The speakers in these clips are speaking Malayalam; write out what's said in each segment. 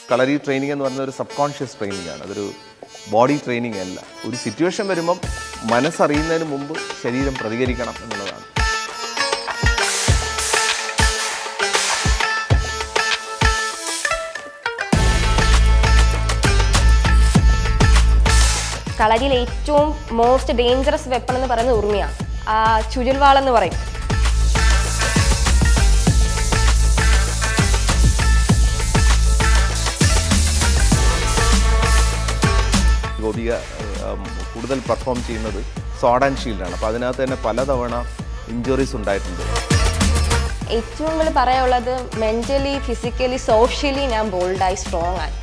കളരി ട്രെയിനിങ് എന്ന് പറയുന്നത് ഒരു സബ് കോൺഷ്യസ് ട്രെയിനിങ് ആണ്. അതൊരു ബോഡി ട്രെയിനിങ് അല്ല. ഒരു സിറ്റുവേഷൻ വരുമ്പം മനസ്സറിയുന്നതിന് മുമ്പ് ശരീരം പ്രതികരിക്കണം എന്നുള്ളതാണ്. കളരിയിൽ ഏറ്റവും മോസ്റ്റ് ഡേഞ്ചറസ് വെപ്പൺ എന്ന് പറയുന്നത് ഉറുമിയാണ്. ചുരുൾവാളെന്ന് പറയും. ഗോപിക കൂടുതൽ പെർഫോം ചെയ്യുന്നത് സോഡ് ആൻഡ് ഷീൽഡാണ്. അപ്പോൾ അതിനകത്ത് തന്നെ പലതവണ ഇഞ്ചുറീസ് ഉണ്ടായിട്ടുണ്ട്. ഏറ്റവും കൂടുതൽ പറയാനുള്ളത് മെൻ്റലി, ഫിസിക്കലി, സോഷ്യലി ഞാൻ ബോൾഡായി, സ്ട്രോങ് ആയി.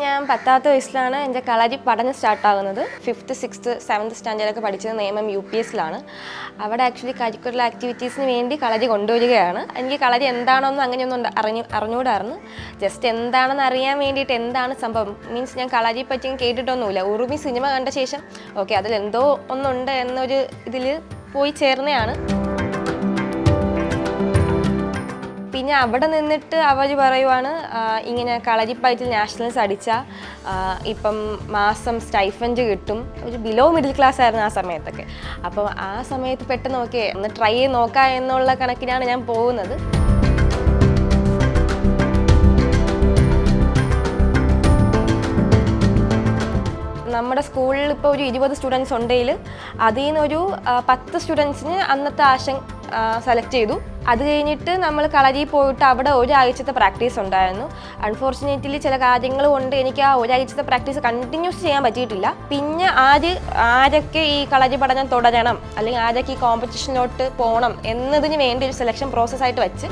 ഞാൻ 10ാമത്തെ വയസ്സിലാണ് എൻ്റെ കളരി പഠനം സ്റ്റാർട്ടാകുന്നത്. 5th, 6th, 7th സ്റ്റാൻഡേർഡൊക്കെ പഠിച്ചത് നേമം UPSലാണ്. അവിടെ ആക്ച്വലി കരിക്കുലർ ആക്ടിവിറ്റീസിന് വേണ്ടി കളരി കൊണ്ടുവരികയാണ്. എനിക്ക് കളരി എന്താണെന്നും അങ്ങനെയൊന്നും അറിഞ്ഞുകൂടായിരുന്നു. ജസ്റ്റ് എന്താണെന്ന് അറിയാൻ വേണ്ടിയിട്ട് എന്താണ് സംഭവം, മീൻസ് ഞാൻ കളരിയെ പറ്റി കേട്ടിട്ടൊന്നുമില്ല. ഉറുമി സിനിമ കണ്ട ശേഷം ഓക്കെ അതിലെന്തോ ഒന്നുണ്ട് എന്നൊരു ഇതിൽ പോയി ചേർന്നതാണ്. പിന്നെ അവിടെ നിന്നിട്ട് അവർ പറയുവാണ് ഇങ്ങനെ കളരിപ്പയറ്റിൽ നാഷണൽസ് അടിച്ചാൽ ഇപ്പം മാസം സ്റ്റൈഫൻഡ് കിട്ടും. ഒരു ബിലോ മിഡിൽ ക്ലാസ് ആയിരുന്നു ആ സമയത്തൊക്കെ. അപ്പം ആ സമയത്ത് പെട്ടെന്ന് ഓക്കെ ഒന്ന് ട്രൈ ചെയ്ത് നോക്കാം എന്നുള്ള കണക്കിനാണ് ഞാൻ പോകുന്നത്. നമ്മുടെ സ്കൂളിൽ ഇപ്പോൾ ഒരു 20 സ്റ്റുഡൻസ് ഉണ്ടെങ്കിൽ അതിൽ നിന്നൊരു 10 സ്റ്റുഡൻസിന് അന്നത്തെ ആശം സെലക്ട് ചെയ്തു. അത് കഴിഞ്ഞിട്ട് നമ്മൾ കളരിയിൽ പോയിട്ട് അവിടെ ഒരാഴ്ചത്തെ പ്രാക്ടീസ് ഉണ്ടായിരുന്നു. അൺഫോർച്ചുനേറ്റ്ലി ചില കാര്യങ്ങൾ കൊണ്ട് എനിക്ക് ആ ഒരാഴ്ചത്തെ പ്രാക്ടീസ് കണ്ടിന്യൂസ് ചെയ്യാൻ പറ്റിയിട്ടില്ല. പിന്നെ ആരൊക്കെ ഈ കളരി പഠനം തുടരണം അല്ലെങ്കിൽ ആരൊക്കെ ഈ കോമ്പറ്റീഷനിലോട്ട് പോകണം എന്നതിന് വേണ്ടി ഒരു സെലക്ഷൻ പ്രോസസ്സായിട്ട് വെച്ച്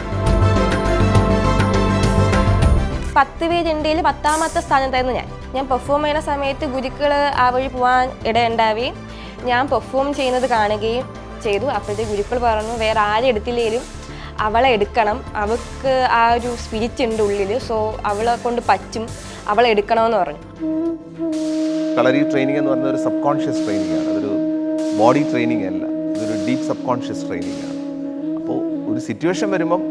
10 പേരുണ്ടെങ്കിൽ 10ാമത്തെ സ്ഥാനത്തായിരുന്നു ഞാൻ പെർഫോം ചെയ്യുന്ന സമയത്ത് ഗുരുക്കൾ ആ വഴി പോകാൻ ഇടയുണ്ടാവുകയും ഞാൻ പെർഫോം ചെയ്യുന്നത് കാണുകയും ചെയ്തു. അപ്പോഴത്തെ ഗുരുക്കൾ പറഞ്ഞു വേറെ ആരെ എടുത്തില്ലെങ്കിലും അവളെ എടുക്കണം, അവൾക്ക് ആ ഒരു സ്പിരിറ്റ് ഉണ്ട് ഉള്ളിൽ, സോ അവളെ കൊണ്ട് പറ്റും, അവളെ എടുക്കണമെന്ന് പറഞ്ഞു. കളരി ട്രെയിനിങ് എന്ന് പറയുന്നത് ഒരു സബ് കോൺഷ്യസ് ട്രെയിനിങ് ആണ്. അതൊരു ബോഡി ട്രെയിനിങ് അല്ല, ഇതൊരു ഡീപ്പ് സബ് കോൺഷ്യസ് ട്രെയിനിങ് ആണ്. അപ്പോൾ ഒരു സിറ്റുവേഷൻ വരുമ്പം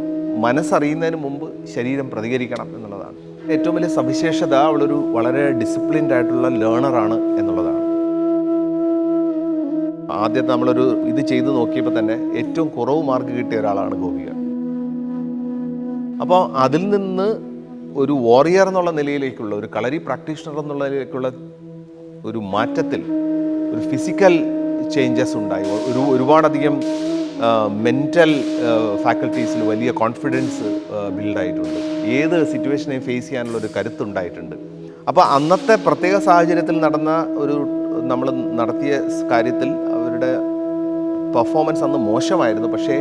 മനസ്സറിയുന്നതിന് മുമ്പ് ശരീരം പ്രതികരിക്കണം എന്നുള്ളതാണ് ഏറ്റവും വലിയ സവിശേഷത. അവളൊരു വളരെ ഡിസിപ്ലിൻഡ് ആയിട്ടുള്ള ലേണറാണ് എന്നുള്ളതാണ്. ആദ്യം നമ്മളൊരു ഇത് ചെയ്ത് നോക്കിയപ്പോൾ തന്നെ ഏറ്റവും കുറവ് മാർക്ക് കിട്ടിയ ഒരാളാണ് ഗോപിക. അപ്പോൾ അതിൽ നിന്ന് ഒരു വാറിയർ എന്നുള്ള നിലയിലേക്കുള്ള, ഒരു കളരി പ്രാക്ടീഷണർ എന്നുള്ള നിലയിലേക്കുള്ള ഒരു മാറ്റത്തിൽ ഒരു ഫിസിക്കൽ ചേഞ്ചസ് ഉണ്ടായി. ഒരുപാടധികം മെൻ്റൽ ഫാക്കൽറ്റീസിൽ വലിയ കോൺഫിഡൻസ് ബിൽഡായിട്ടുണ്ട്. ഏത് സിറ്റുവേഷനെയും ഫേസ് ചെയ്യാനുള്ള ഒരു കരുത്തുണ്ടായിട്ടുണ്ട്. അപ്പോൾ അന്നത്തെ പ്രത്യേക സാഹചര്യത്തിൽ നടന്ന നമ്മൾ നടത്തിയ കാര്യത്തിൽ അവരുടെ പെർഫോമൻസ് അന്ന് മോശമായിരുന്നു. പക്ഷേ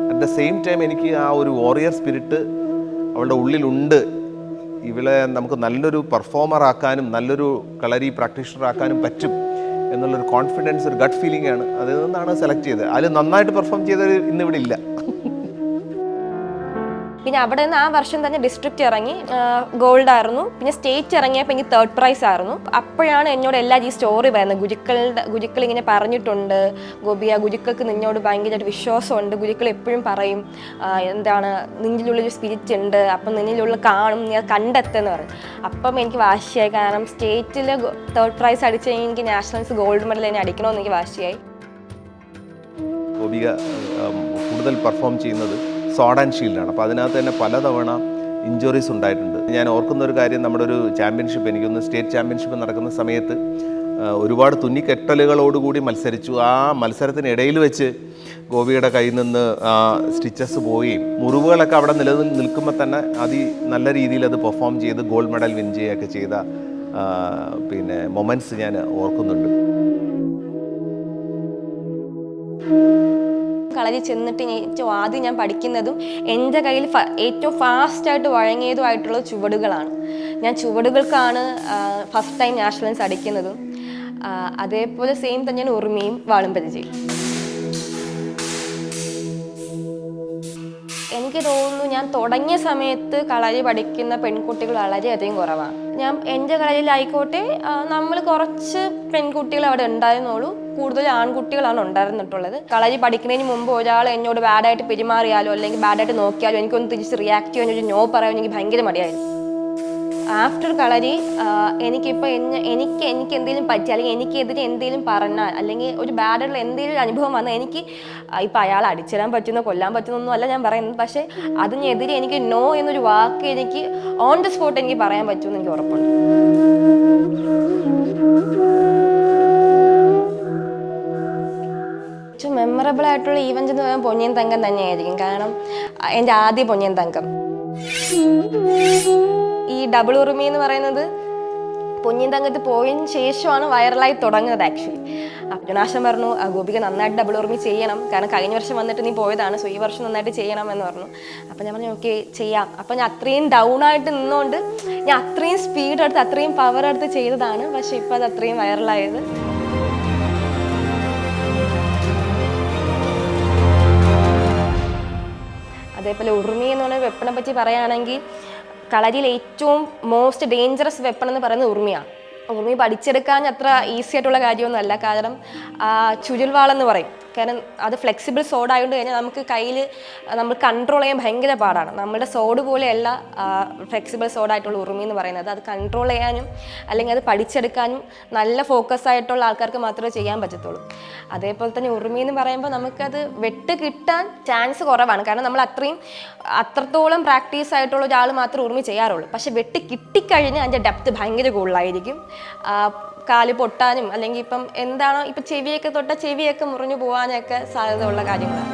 അറ്റ് ദ സെയിം ടൈം എനിക്ക് ആ ഒരു വാറിയർ സ്പിരിറ്റ് അവളുടെ ഉള്ളിലുണ്ട്. ഇവളെ നമുക്ക് നല്ലൊരു പെർഫോമർ ആക്കാനും നല്ലൊരു കളരി പ്രാക്ടീഷണർ ആക്കാനും പറ്റും എന്നുള്ളൊരു കോൺഫിഡൻസ്, ഒരു ഗട്ട് ഫീലിംഗ് ആണ്. അതിൽ നിന്നാണ് സെലക്ട് ചെയ്തത്. അതിൽ നന്നായിട്ട് പെർഫോം ചെയ്തവർ ഇന്നിവിടെ ഇല്ല. പിന്നെ അവിടെ നിന്ന് ആ വർഷം തന്നെ ഡിസ്ട്രിക്റ്റ് ഇറങ്ങി ഗോൾഡ് ആയിരുന്നു. പിന്നെ സ്റ്റേറ്റ് ഇറങ്ങിയപ്പോൾ എനിക്ക് 3rd പ്രൈസ് ആയിരുന്നു. അപ്പോഴാണ് എന്നോട് എല്ലാവരും ഈ സ്റ്റോറി പറയുന്നത്. ഗുരുക്കൾ ഇങ്ങനെ പറഞ്ഞിട്ടുണ്ട്, ഗോപിയ ഗുരുക്കൾക്ക് നിന്നോട് ഭയങ്കരമായിട്ട് വിശ്വാസമുണ്ട്, ഗുരുക്കൾ എപ്പോഴും പറയും എന്താണ് നിന്നിലുള്ളൊരു സ്പിരിറ്റ് ഉണ്ട്, അപ്പം നിന്നിലുള്ള കാണും, നീ അത് കണ്ടെത്തുമെന്ന് പറയും. അപ്പം എനിക്ക് വാശിയായി, കാരണം സ്റ്റേറ്റിൽ 3rd പ്രൈസ് അടിച്ച് എനിക്ക് നാഷണൽസ് ഗോൾഡ് മെഡൽ തന്നെ അടിക്കണമെന്ന് എനിക്ക് വാശിയായി. ഗോപിക കൂടുതൽ പെർഫോം ചെയ്യുന്നത് സോഡ് ആൻഡ് ഷീൽഡാണ്. അപ്പോൾ അതിനകത്ത് തന്നെ പലതവണ ഇഞ്ചുറീസ് ഉണ്ടായിട്ടുണ്ട്. ഞാൻ ഓർക്കുന്ന ഒരു കാര്യം, നമ്മുടെ ഒരു ചാമ്പ്യൻഷിപ്പ്, എനിക്കൊന്ന് സ്റ്റേറ്റ് ചാമ്പ്യൻഷിപ്പ് നടക്കുന്ന സമയത്ത് ഒരുപാട് തുന്നിക്കെട്ടലുകളോടുകൂടി മത്സരിച്ചു. ആ മത്സരത്തിനിടയിൽ വെച്ച് ഗോപിയുടെ കയ്യിൽ നിന്ന് സ്റ്റിച്ചസ് പോവുകയും മുറിവുകളൊക്കെ അവിടെ നിൽക്കുമ്പോൾ തന്നെ നല്ല രീതിയിൽ അത് പെർഫോം ചെയ്ത് ഗോൾഡ് മെഡൽ വിൻ ചെയ്യുകയൊക്കെ ചെയ്ത പിന്നെ മൊമെൻറ്റ്സ് ഞാൻ ഓർക്കുന്നുണ്ട്. കളരി ചെന്നിട്ട് ഏറ്റവും ആദ്യം ഞാൻ പഠിക്കുന്നതും എൻ്റെ കയ്യിൽ ഏറ്റവും ഫാസ്റ്റായിട്ട് വഴങ്ങിയതുമായിട്ടുള്ള ചുവടുകളാണ്. ഞാൻ ചുവടുകൾക്കാണ് ഫസ്റ്റ് ടൈം നാഷണൽസ് അടിക്കുന്നതും. അതേപോലെ സെയിം തന്നെയാണ് ഉറുമിയും വാളും പരിചയം. എനിക്ക് തോന്നുന്നു ഞാൻ തുടങ്ങിയ സമയത്ത് കളരി പഠിക്കുന്ന പെൺകുട്ടികൾ വളരെയധികം കുറവാണ്. ഞാൻ എൻ്റെ കളരിയിലായിക്കോട്ടെ നമ്മൾ കുറച്ച് പെൺകുട്ടികൾ അവിടെ ഉണ്ടായിരുന്നുള്ളൂ, കൂടുതൽ ആൺകുട്ടികളാണ് ഉണ്ടായിരുന്നിട്ടുള്ളത്. കളരി പഠിക്കുന്നതിന് മുമ്പ് ഒരാൾ എന്നോട് ബാഡായിട്ട് പെരുമാറിയാലോ അല്ലെങ്കിൽ ബാഡായിട്ട് നോക്കിയാലോ എനിക്കൊന്ന് തിരിച്ച് റിയാക്ട് ചെയ്യാൻ ഒരു നോ പറയാൻ എനിക്ക് ഭയങ്കര മടിയായിരുന്നു. ആഫ്റ്റർ കളരി എനിക്കിപ്പോൾ എനിക്ക് എന്തെങ്കിലും പറ്റി അല്ലെങ്കിൽ എനിക്കെതിരെ എന്തെങ്കിലും പറഞ്ഞാൽ അല്ലെങ്കിൽ ഒരു ബാഡായിട്ടുള്ള എന്തെങ്കിലും ഒരു അനുഭവം വന്നാൽ എനിക്ക് ഇപ്പം അയാൾ അടിച്ചിടാൻ പറ്റുന്ന കൊല്ലാൻ പറ്റുന്നൊന്നും അല്ല ഞാൻ പറയുന്നത്, പക്ഷേ അതിനെതിരെ എനിക്ക് നോ എന്നൊരു വാക്ക് എനിക്ക് ഓൺ ദ സ്പോട്ട് എനിക്ക് പറയാൻ പറ്റുമെന്ന് എനിക്ക് ഉറപ്പുണ്ട്. ഏറ്റവും മെമ്മറബിൾ ആയിട്ടുള്ള ഈവൻറ്റ് എന്ന് പറയുമ്പോൾ പൊന്നിയൻ തങ്കം തന്നെയായിരിക്കും. കാരണം എൻ്റെ ആദ്യ പൊന്നിയൻ തങ്കം. ഈ ഡബിൾ ഉറുമി എന്ന് പറയുന്നത് പൊന്നിയൻ തങ്കത്ത് പോയതിന് ശേഷമാണ് വൈറലായി തുടങ്ങുന്നത് ആക്ച്വലി. അർജുനാശം പറഞ്ഞു ഗോപിക നന്നായിട്ട് ഡബിൾ ഉറുമി ചെയ്യണം, കാരണം കഴിഞ്ഞ വർഷം വന്നിട്ട് നീ പോയതാണ്, സോ ഈ വർഷം നന്നായിട്ട് ചെയ്യണം എന്ന് പറഞ്ഞു. അപ്പം ഞാൻ പറഞ്ഞു ഓക്കെ ചെയ്യാം. അപ്പം ഞാൻ അത്രയും ഡൗൺ ആയിട്ട് നിന്നുകൊണ്ട് ഞാൻ അത്രയും സ്പീഡ് എടുത്ത് അത്രയും പവർ എടുത്ത് ചെയ്തതാണ്, പക്ഷെ ഇപ്പം അത് അത്രയും വൈറലായത്. അതേപോലെ ഉറുമി എന്ന് പറഞ്ഞ വെപ്പണെ പറ്റി പറയുകയാണെങ്കിൽ കളരിയിൽ ഏറ്റവും മോസ്റ്റ് ഡേഞ്ചറസ് വെപ്പൺ എന്ന് പറയുന്നത് ഉറുമിയാണ്. ഉറുമി പഠിച്ചെടുക്കാൻ അത്ര ഈസി ആയിട്ടുള്ള കാര്യമൊന്നുമല്ല. കാരണം ചുരുൾവാളെന്ന് പറയും. കാരണം അത് ഫ്ലെക്സിബിൾ സോഡ് ആയതുകൊണ്ട് കഴിഞ്ഞാൽ നമുക്ക് കയ്യിൽ നമ്മൾ കൺട്രോൾ ചെയ്യാൻ ഭയങ്കര പാടാണ്. നമ്മുടെ സോഡ് പോലെയല്ല ഫ്ലെക്സിബിൾ സോഡായിട്ടുള്ള ഉറുമി എന്ന് പറയുന്നത്. അത് കൺട്രോൾ ചെയ്യാനും അല്ലെങ്കിൽ അത് പഠിച്ചെടുക്കാനും നല്ല ഫോക്കസ് ആയിട്ടുള്ള ആൾക്കാർക്ക് മാത്രമേ ചെയ്യാൻ പറ്റത്തുള്ളൂ. അതേപോലെ തന്നെ ഉറുമി എന്ന് പറയുമ്പോൾ നമുക്കത് വെട്ട് കിട്ടാൻ ചാൻസ് കുറവാണ്. കാരണം നമ്മൾ അത്രത്തോളം പ്രാക്ടീസ് ആയിട്ടുള്ള ഒരാൾ മാത്രമേ ഉറുമി ചെയ്യാറുള്ളൂ. പക്ഷെ വെട്ട് കിട്ടിക്കഴിഞ്ഞാൽ അതിൻ്റെ ഡെപ്ത് ഭയങ്കര കൂടുതലായിരിക്കും. കാല് പൊട്ടാനും അല്ലെങ്കിൽ ഇപ്പം എന്താണോ ഇപ്പം ചെവിയൊക്കെ തൊട്ടാൽ ചെവിയൊക്കെ മുറിഞ്ഞു പോകാനൊക്കെ സാധ്യത ഉള്ള കാര്യങ്ങളാണ്.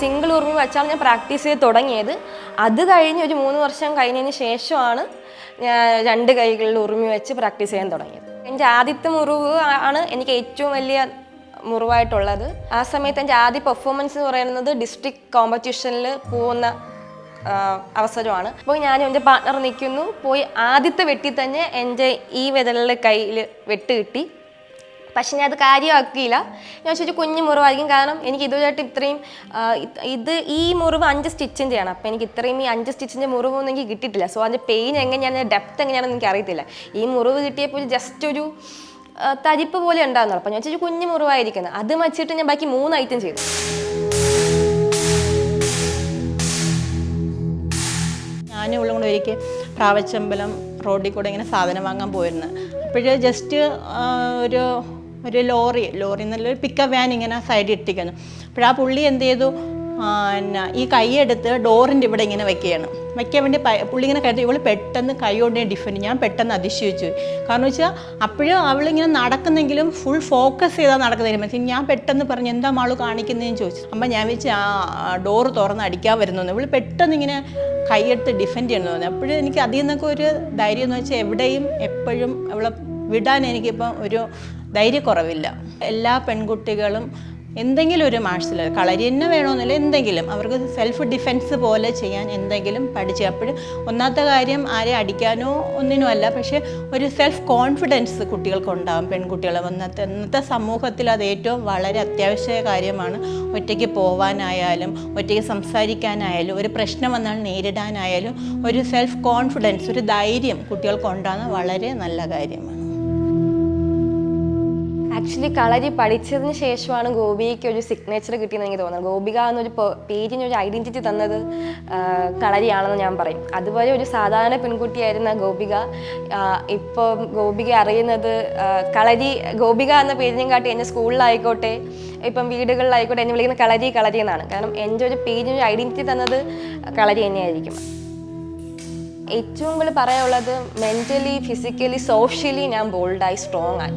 സിംഗിൾ ഉറുമി വെച്ചാണ് ഞാൻ പ്രാക്ടീസ് ചെയ്ത് തുടങ്ങിയത്. അത് കഴിഞ്ഞ് ഒരു 3 വർഷം കഴിഞ്ഞതിന് ശേഷമാണ് ഞാൻ 2 കൈകളിൽ ഉറുമി വെച്ച് പ്രാക്ടീസ് ചെയ്യാൻ തുടങ്ങിയത്. എൻ്റെ ആദ്യത്തെ മുറിവ് ആണ് എനിക്ക് ഏറ്റവും വലിയ മുറിവായിട്ടുള്ളത്. ആ സമയത്ത് എൻ്റെ ആദ്യ പെർഫോമൻസ് എന്ന് പറയുന്നത് ഡിസ്ട്രിക്ട് കോമ്പറ്റീഷനിൽ പോകുന്ന അവസരമാണ്. അപ്പോൾ ഞാനും എൻ്റെ പാർട്ട്ണർ നിൽക്കുന്നു. പോയി ആദ്യത്തെ വെട്ടി തന്നെ എൻ്റെ ഈ വിരലിലെ കയ്യിൽ വെട്ട് കിട്ടി. പക്ഷെ ഞാൻ അത് കാര്യമാക്കിയില്ല. ഞാൻ വെച്ചാൽ കുഞ്ഞു മുറിവായിരിക്കും. കാരണം എനിക്ക് ഇതുവരെയായിട്ട് ഇത്രയും ഈ മുറിവ് 5 സ്റ്റിച്ചിൻ്റെയാണ്. അപ്പോൾ എനിക്ക് ഇത്രയും ഈ 5 സ്റ്റിച്ചിൻ്റെ മുറിവൊന്നും എനിക്ക് കിട്ടിയിട്ടില്ല. സോ അതിൻ്റെ പെയിൻ എങ്ങനെയാണ്, ഡെപ്ത് എങ്ങനെയാണെന്ന് എനിക്ക് അറിയത്തില്ല. ഈ മുറിവ് കിട്ടിയപ്പോൾ ജസ്റ്റ് ഒരു തരിപ്പ് പോലെ ഉണ്ടാകുന്നുള്ളൂ. അപ്പം ഞാൻ വെച്ചാൽ കുഞ്ഞു മുറിവായിരിക്കുന്നത്. അത് വച്ചിട്ട് ഞാൻ ബാക്കി 3 ഐറ്റം ചെയ്തു. ഞാനും ഉള്ള കൂടെ ഒരിക്കൽ പ്രാവച്ചമ്പലം റോഡിൽ കൂടെ ഇങ്ങനെ സാധനം വാങ്ങാൻ പോയിരുന്നു. അപ്പോഴേ ജസ്റ്റ് ഒരു ലോറി നല്ലൊരു പിക്കപ്പ് വാൻ ഇങ്ങനെ സൈഡിൽ ഇട്ടിരിക്കുന്നു. അപ്പോൾ ആ പുള്ളി എന്ത് ചെയ്തു, ഈ കൈയെടുത്ത് ഡോറിൻ്റെ ഇവിടെ ഇങ്ങനെ വയ്ക്കാൻ വേണ്ടി പുള്ളി ഇങ്ങനെ കരുതി. ഇവൾ പെട്ടെന്ന് കൈയോടെ ഡിഫൻഡ്. ഞാൻ പെട്ടെന്ന് അതിശയിച്ചു. കാരണം വെച്ചാൽ അപ്പോഴും അവളിങ്ങനെ നടക്കുന്നെങ്കിലും ഫുൾ ഫോക്കസ് ചെയ്താൽ നടക്കുന്നതിന് ഞാൻ പെട്ടെന്ന് പറഞ്ഞു എന്താ മാളു കാണിക്കുന്നതെന്ന് ചോദിച്ചു. അപ്പം ഞാൻ വെച്ച് ഡോറ് തുറന്ന് അടിക്കാൻ വരുന്നു. ഇവൾ പെട്ടെന്ന് ഇങ്ങനെ കൈയെടുത്ത് ഡിഫെൻഡ് ചെയ്യണമെന്ന് തോന്നി. അപ്പോഴും എനിക്ക് അതിൽ നിന്നൊക്കെ ഒരു ധൈര്യം എന്ന് വെച്ചാൽ എവിടെയും എപ്പോഴും അവളെ വിടാൻ എനിക്കിപ്പം ഒരു ധൈര്യക്കുറവില്ല. എല്ലാ പെൺകുട്ടികളും എന്തെങ്കിലും ഒരു മാർഷൽ കളരി തന്നെ വേണമെന്നില്ല, എന്തെങ്കിലും അവർക്ക് സെൽഫ് ഡിഫെൻസ് പോലെ ചെയ്യാൻ എന്തെങ്കിലും പഠിച്ച്. അപ്പോഴും ഒന്നാമത്തെ കാര്യം ആരെ അടിക്കാനോ ഒന്നിനുമല്ല, പക്ഷേ ഒരു സെൽഫ് കോൺഫിഡൻസ് കുട്ടികൾക്കുണ്ടാകും. പെൺകുട്ടികൾ ഇന്നത്തെ സമൂഹത്തിൽ അത് ഏറ്റവും വളരെ അത്യാവശ്യ കാര്യമാണ്. ഒറ്റയ്ക്ക് പോവാനായാലും ഒറ്റയ്ക്ക് സംസാരിക്കാനായാലും ഒരു പ്രശ്നം വന്നാൽ നേരിടാനായാലും ഒരു സെൽഫ് കോൺഫിഡൻസ്, ഒരു ധൈര്യം കുട്ടികൾക്കുണ്ടാകുന്നത് വളരെ നല്ല കാര്യമാണ്. ആക്ച്വലി കളരി പഠിച്ചതിന് ശേഷമാണ് ഗോപികയ്ക്ക് ഒരു സിഗ്നേച്ചർ കിട്ടിയെന്ന് എനിക്ക് തോന്നുന്നത്. ഗോപിക എന്നൊരു പേരിന് ഒരു ഐഡൻറ്റിറ്റി തന്നത് കളരിയാണെന്ന് ഞാൻ പറയും. അതുപോലെ ഒരു സാധാരണ പെൺകുട്ടിയായിരുന്ന ഗോപിക ഇപ്പം ഗോപിക അറിയുന്നത് ഗോപിക എന്ന പേരിനെയും കാട്ടി എൻ്റെ സ്കൂളിലായിക്കോട്ടെ ഇപ്പം വീടുകളിലായിക്കോട്ടെ എന്നെ വിളിക്കുന്ന കളരി എന്നാണ്. കാരണം എൻ്റെ ഒരു പേരിന് ഒരു ഐഡൻറ്റിറ്റി തന്നത് കളരി തന്നെയായിരിക്കും. ഏറ്റവും കൂടുതൽ പറയാനുള്ളത് മെൻ്റലി, ഫിസിക്കലി, സോഷ്യലി ഞാൻ ബോൾഡായി, സ്ട്രോങ് ആയി.